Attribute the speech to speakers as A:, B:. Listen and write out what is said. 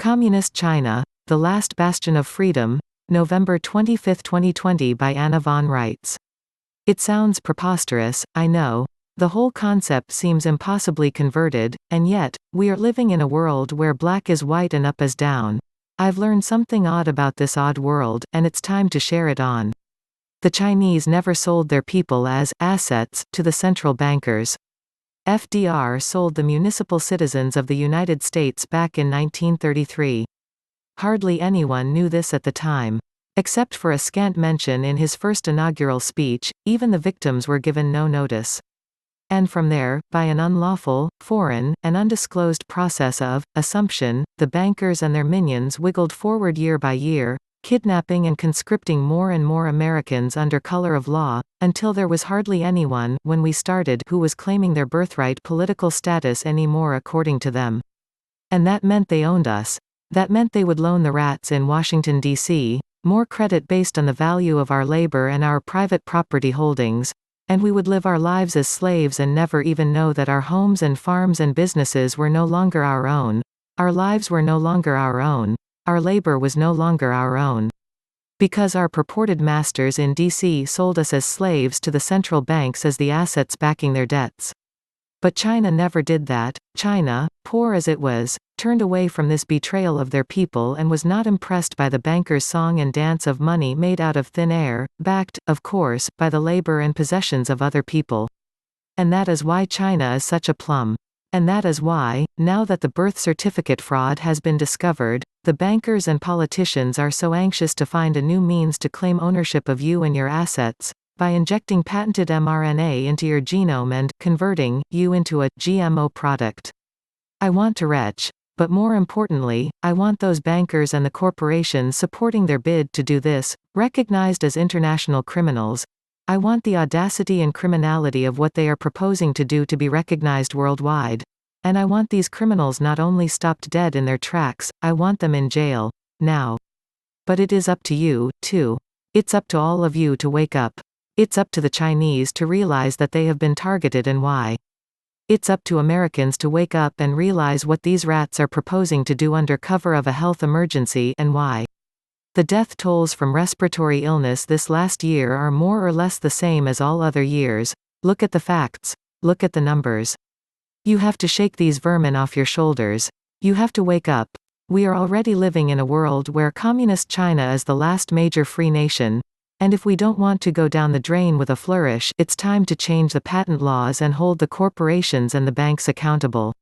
A: Communist China, The Last Bastion of Freedom, November 25, 2020 by Anna von Reitz. It sounds preposterous, I know. The whole concept seems impossibly converted, and yet, we are living in a world where black is white and up is down. I've learned something odd about this odd world, and it's time to share it on. The Chinese never sold their people as assets to the central bankers. FDR sold the municipal citizens of the United States back in 1933. Hardly anyone knew this at the time. Except for a scant mention in his first inaugural speech, even the victims were given no notice. And from there, by an unlawful, foreign, and undisclosed process of assumption, the bankers and their minions wiggled forward year by year, kidnapping and conscripting more and more Americans under color of law, until there was hardly anyone, when we started, who was claiming their birthright political status anymore according to them. And that meant they owned us. That meant they would loan the rats in Washington, D.C., more credit based on the value of our labor and our private property holdings, and we would live our lives as slaves and never even know that our homes and farms and businesses were no longer our own. Our lives were no longer our own. Our labor was no longer our own. Because our purported masters in D.C. sold us as slaves to the central banks as the assets backing their debts. But China never did that. China, poor as it was, turned away from this betrayal of their people and was not impressed by the bankers' song and dance of money made out of thin air, backed, of course, by the labor and possessions of other people. And that is why China is such a plum. And that is why, now that the birth certificate fraud has been discovered, the bankers and politicians are so anxious to find a new means to claim ownership of you and your assets, by injecting patented mRNA into your genome and converting you into a GMO product. I want to retch. But more importantly, I want those bankers and the corporations supporting their bid to do this, recognized as international criminals. I want the audacity and criminality of what they are proposing to do to be recognized worldwide. And I want these criminals not only stopped dead in their tracks, I want them in jail, now. But it is up to you, too. It's up to all of you to wake up. It's up to the Chinese to realize that they have been targeted and why. It's up to Americans to wake up and realize what these rats are proposing to do under cover of a health emergency and why. The death tolls from respiratory illness this last year are more or less the same as all other years. Look at the facts. Look at the numbers. You have to shake these vermin off your shoulders. You have to wake up. We are already living in a world where Communist China is the last major free nation. And if we don't want to go down the drain with a flourish, it's time to change the patent laws and hold the corporations and the banks accountable.